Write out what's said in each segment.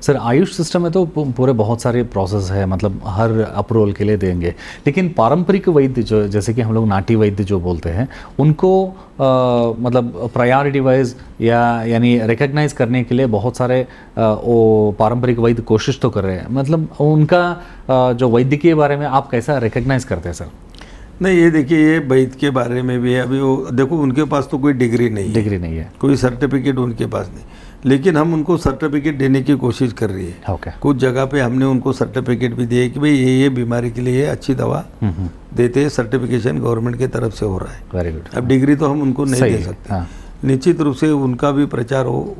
Sir Ayush system में तो पूरे बहुत सारे प्रोसेस है, मतलब हर अप्रूवल के लिए देंगे, लेकिन पारंपरिक वैद्य जो जैसे कि हम लोग नाटी वैद्य जो बोलते हैं उनको मतलब प्रायोरिटी वाइज या यानी रिकग्नाइज करने के लिए बहुत सारे वो पारंपरिक वैद्य कोशिश तो कर रहे हैं, मतलब उनका जो वैद्य के बारे में आप कैसा रिकग्नाइज करते हैं सर? नहीं, ये देखिए, ये वैद्य के बारे में भी है। अभी वो देखो, उनके पास तो कोई डिग्री नहीं है, कोई सर्टिफिकेट उनके पास नहीं, लेकिन हम उनको सर्टिफिकेट देने की कोशिश कर रही है। ओके। कुछ जगह पे हमने उनको सर्टिफिकेट भी दिए कि भाई ये बीमारी के लिए अच्छी दवा देते हैं, सर्टिफिकेशन गवर्नमेंट की तरफ से हो रहा है। Very good. अब डिग्री तो हम उनको नहीं दे सकते। हाँ। निश्चित रूप से उनका भी प्रचार हो,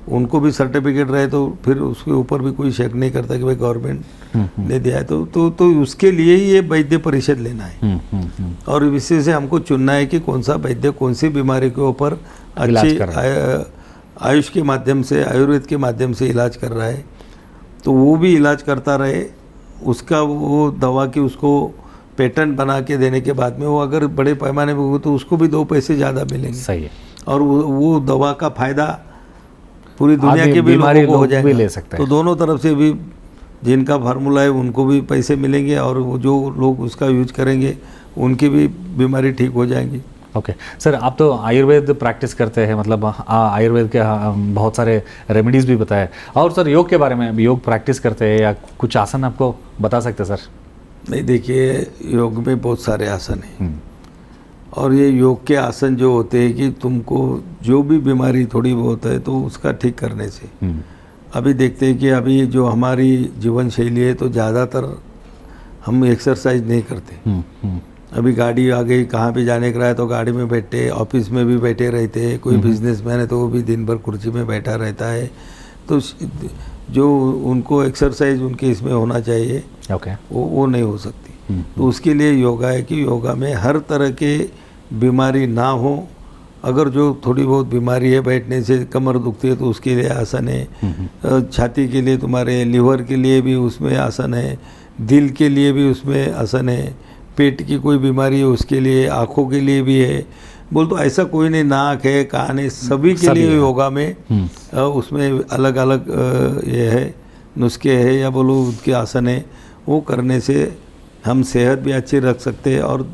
उनको भी सर्टिफिकेट रहे, तो फिर उसके ऊपर भी कोई शक नहीं करता कि भाई गवर्नमेंट ने दिया है, तो उसके लिए ही ये वैद्य परिषद लेना है। और इसी से हमको चुनना है कि कौन सा वैद्य कौन सी बीमारी के ऊपर अच्छी आयुष के माध्यम से, आयुर्वेद के माध्यम से इलाज कर रहा है, तो वो भी इलाज करता रहे। उसका वो दवा की उसको पेटेंट बना के देने के बाद में वो अगर बड़े पैमाने पर हो तो उसको भी 2 पैसे ज़्यादा मिलेंगे। सही है। और वो दवा का फायदा पूरी दुनिया के भी लोगों को हो जाएगा, ले सकते हैं। तो दोनों तरफ से भी जिनका फार्मूला है उनको भी पैसे मिलेंगे, और वो जो लोग उसका यूज करेंगे उनकी भी बीमारी ठीक हो जाएंगी। ओके सर, आप तो आयुर्वेद प्रैक्टिस करते हैं, मतलब आयुर्वेद के बहुत सारे रेमेडीज़ भी बताए, और सर योग के बारे में, योग प्रैक्टिस करते हैं या कुछ आसन आपको बता सकते हैं सर? नहीं, देखिए, योग में बहुत सारे आसन हैं, और ये योग के आसन जो होते हैं कि तुमको जो भी बीमारी थोड़ी बहुत है तो उसका ठीक करने से। अभी देखते हैं कि अभी जो हमारी जीवन शैली है तो ज़्यादातर हम एक्सरसाइज नहीं करते। अभी गाड़ी आ गई, कहाँ भी जाने का है तो गाड़ी में बैठे, ऑफिस में भी बैठे रहते हैं, कोई बिजनेसमैन है तो वो भी दिन भर कुर्सी में बैठा रहता है, तो जो उनको एक्सरसाइज उनके इसमें होना चाहिए वो नहीं हो सकती। तो उसके लिए योगा है कि योगा में हर तरह के बीमारी ना हो। अगर जो थोड़ी बहुत बीमारी है, बैठने से कमर दुखती है तो उसके लिए आसन है, छाती के लिए, तुम्हारे लीवर के लिए भी उसमें आसन है, दिल के लिए भी उसमें आसन है, पेट की कोई बीमारी है उसके लिए, आँखों के लिए भी है। बोल तो ऐसा कोई नहीं, नाक है, कान है, सभी के लिए योगा में उसमें अलग अलग ये है, नुस्खे है या बोलो उसके आसन है। वो करने से हम सेहत भी अच्छी रख सकते हैं, और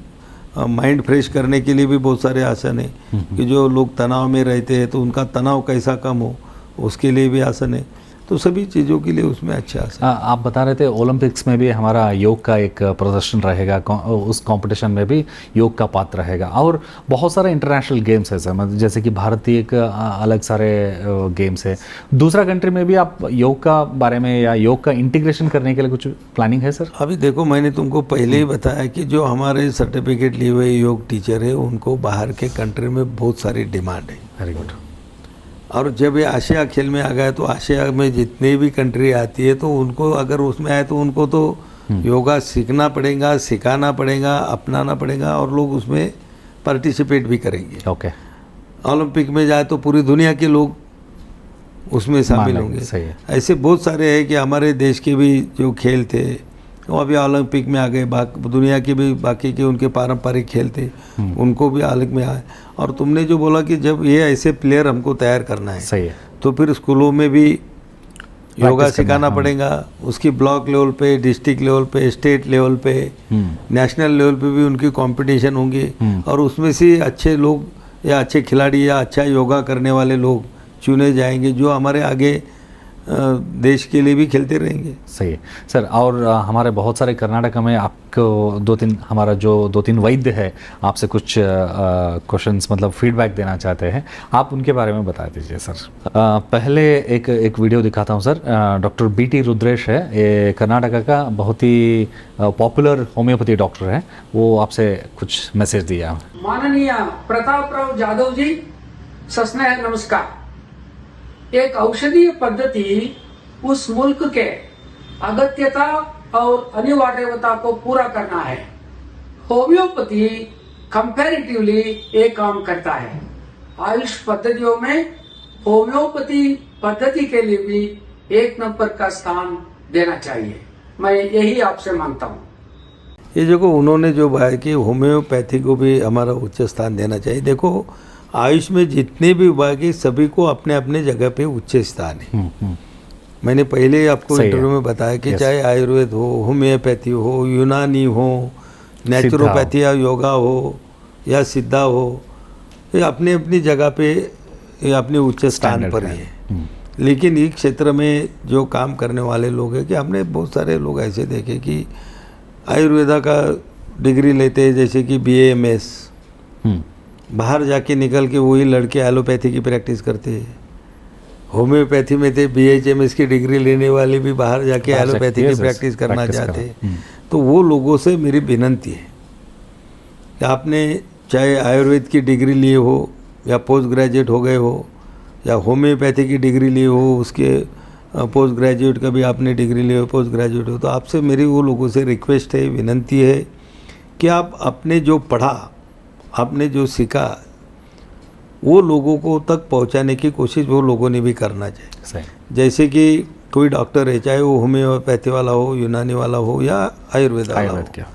माइंड फ्रेश करने के लिए भी बहुत सारे आसन है कि जो लोग तनाव में रहते हैं तो उनका तनाव कैसा कम हो, उसके लिए भी आसन है। तो सभी चीज़ों के लिए उसमें अच्छा आसन। आप बता रहे थे ओलंपिक्स में भी हमारा योग का एक प्रदर्शन रहेगा, उस कंपटीशन में भी योग का पात्र रहेगा, और बहुत सारे इंटरनेशनल गेम्स है सर, मतलब जैसे कि भारतीय एक अलग सारे गेम्स है। दूसरा कंट्री में भी आप योग का बारे में या योग का इंटीग्रेशन करने के लिए कुछ प्लानिंग है सर? अभी देखो, मैंने तुमको पहले ही बताया कि जो हमारे सर्टिफिकेट लिए हुए योग टीचर है उनको बाहर के कंट्री में बहुत सारी डिमांड है। Very good. और जब ये आशिया खेल में आ गए तो आशिया में जितनी भी कंट्री आती है तो उनको अगर उसमें आए तो उनको तो योगा सीखना पड़ेगा, सिखाना पड़ेगा, अपनाना पड़ेगा, और लोग उसमें पार्टिसिपेट भी करेंगे। ओके। ओलंपिक में जाए तो पूरी दुनिया के लोग उसमें शामिल होंगे। ऐसे बहुत सारे हैं कि हमारे देश के भी जो खेल थे वो अभी ओलंपिक में आ गए, दुनिया के भी बाकी के उनके पारंपरिक खेल थे उनको भी ओलंपिक में आए। और तुमने जो बोला कि जब ये ऐसे प्लेयर हमको तैयार करना है, सही है, तो फिर स्कूलों में भी योगा सिखाना पड़ेगा। उसकी ब्लॉक लेवल पे, डिस्ट्रिक्ट लेवल पे, स्टेट लेवल पे, नेशनल लेवल पे भी उनकी कंपटीशन होंगे, और उसमें से अच्छे लोग या अच्छे खिलाड़ी या अच्छा योगा करने वाले लोग चुने जाएंगे जो हमारे आगे देश के लिए भी खेलते रहेंगे। सही है सर। और हमारे बहुत सारे कर्नाटक में आपको हमारा जो 2-3 वैद्य है आपसे कुछ क्वेश्चंस मतलब फीडबैक देना चाहते हैं, आप उनके बारे में बता दीजिए सर। पहले एक वीडियो दिखाता हूं सर। डॉक्टर BT रुद्रेश है, ये कर्नाटक का बहुत ही पॉपुलर होम्योपैथी डॉक्टर है, वो आपसे कुछ मैसेज दिया। माननीय प्रतापराव जाधव जी, सस्नेह नमस्कार। एक औषधीय पद्धति उस मुल्क के अगत्यता और अनिवार्यता को पूरा करना है। होम्योपैथी कंपैरेटिवली एक काम करता है। आयुष पद्धतियों में होम्योपैथी पद्धति के लिए भी 1 नंबर का स्थान देना चाहिए, मैं यही आपसे मांगता हूँ। ये देखो, उन्होंने जो बात की होम्योपैथी को भी हमारा उच्च स्थान देना चाहिए। देखो, आयुष में जितने भी विभाग है सभी को अपने अपने जगह पे उच्च स्थान है। मैंने पहले ही आपको सही है। इंटरव्यू में बताया कि Yes. चाहे आयुर्वेद हो, होम्योपैथी हो, यूनानी हो, नेचुरोपैथी या योगा हो या सिद्धा हो, ये अपनी अपनी जगह पे ये अपने उच्च स्थान Standard पर है। ही है। लेकिन इस क्षेत्र में जो काम करने वाले लोग हैं कि हमने बहुत सारे लोग ऐसे देखे कि आयुर्वेदा का डिग्री लेते हैं, जैसे कि BAMS, बाहर जाके निकल के वही लड़के एलोपैथी की प्रैक्टिस करते हैं। होम्योपैथी में थे BHMS की डिग्री लेने वाले भी बाहर जाके बाहर एलोपैथी जाके, की yes, प्रैक्टिस करना practice चाहते करो। हैं। तो वो लोगों से मेरी विनंती है कि आपने चाहे आयुर्वेद की डिग्री लिए हो या पोस्ट ग्रेजुएट हो गए हो या होम्योपैथी की डिग्री लिए हो, उसके पोस्ट ग्रेजुएट का भी आपने डिग्री लिए हो, पोस्ट ग्रेजुएट हो, तो आपसे मेरी वो लोगों से रिक्वेस्ट है, विनंती है कि आप अपने जो पढ़ा, आपने जो सीखा, वो लोगों को तक पहुंचाने की कोशिश वो लोगों ने भी करना चाहिए। सही। जैसे कि कोई डॉक्टर है, चाहे वो होम्योपैथी वाला हो, यूनानी वाला हो या आयुर्वेद वाला हो, आयुर्वेद क्या?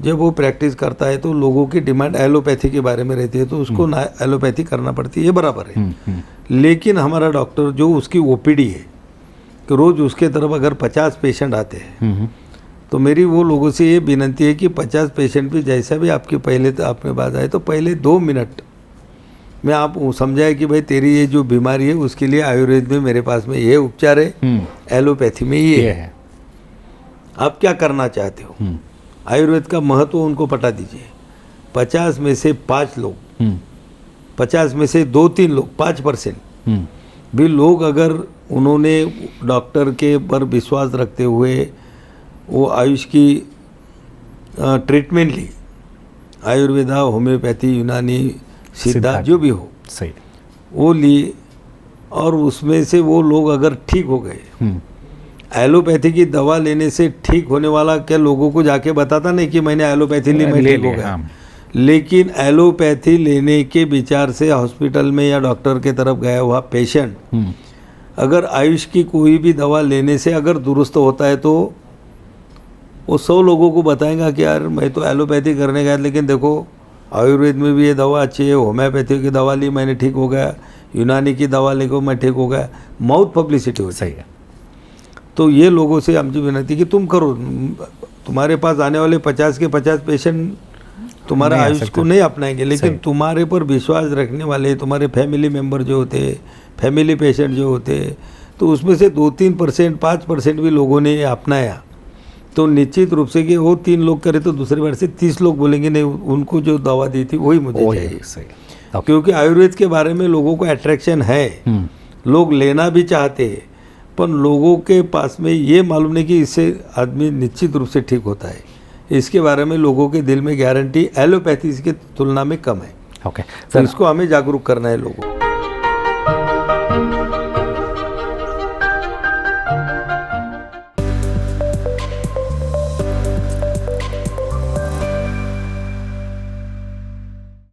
जब वो प्रैक्टिस करता है तो लोगों की डिमांड एलोपैथी के बारे में रहती है, तो उसको ना एलोपैथी करना पड़ती है, ये बराबर है। लेकिन हमारा डॉक्टर जो उसकी OPD है कि रोज़ उसके तरफ अगर 50 पेशेंट आते हैं, तो मेरी वो लोगों से ये विनंती है कि 50 पेशेंट भी जैसा भी आपके पहले तो आपके पास आए तो पहले 2 मिनट में आप समझाए कि भाई तेरी ये जो बीमारी है उसके लिए आयुर्वेद में मेरे पास में ये उपचार है, एलोपैथी में ये है, आप क्या करना चाहते हो। आयुर्वेद का महत्व उनको पता दीजिए। 50 में से 5 लोग, 50 में से 2-3 लोग, 5% भी लोग अगर उन्होंने डॉक्टर के पर विश्वास रखते हुए वो आयुष की ट्रीटमेंट ली, आयुर्वेदा, होम्योपैथी, यूनानी, सिद्धा जो भी हो, सही। वो ली और उसमें से वो लोग अगर ठीक हो गए, एलोपैथी की दवा लेने से ठीक होने वाला क्या लोगों को जाके बताता नहीं कि मैंने एलोपैथी ली, मैं ठीक हो गया। लेकिन एलोपैथी लेने के विचार से हॉस्पिटल में या डॉक्टर के तरफ गया हुआ पेशेंट अगर आयुष की कोई भी दवा लेने से अगर दुरुस्त होता है तो वो 100 लोगों को बताएगा कि यार मैं तो एलोपैथी करने गया, लेकिन देखो आयुर्वेद में भी ये दवा अच्छी है, होम्योपैथी की दवा ली मैंने ठीक हो गया, यूनानी की दवा लेकर मैं ठीक हो गया, माउथ पब्लिसिटी हो। सही है। तो ये लोगों से हमसे विनती कि तुम करो, तुम्हारे पास आने वाले 50 के 50 पेशेंट तुम्हारा नहीं आ आयुष सकते। को नहीं अपनाएंगे, लेकिन सही। तुम्हारे पर विश्वास रखने वाले तुम्हारे फैमिली मेंबर जो होते, फैमिली पेशेंट जो होते, तो उसमें से 2-3%, 5% भी लोगों ने अपनाया, तो निश्चित रूप से कि वो 3 लोग करे तो दूसरी बार से 30 लोग बोलेंगे नहीं उनको जो दवा दी थी वही मुझे चाहिए। सही। क्योंकि आयुर्वेद के बारे में लोगों को अट्रैक्शन है, लोग लेना भी चाहते हैं, पर लोगों के पास में ये मालूम नहीं कि इससे आदमी निश्चित रूप से ठीक होता है। इसके बारे में लोगों के दिल में गारंटी एलोपैथी की तुलना में कम है। ओके तो इसको हमें जागरूक करना है लोगों को।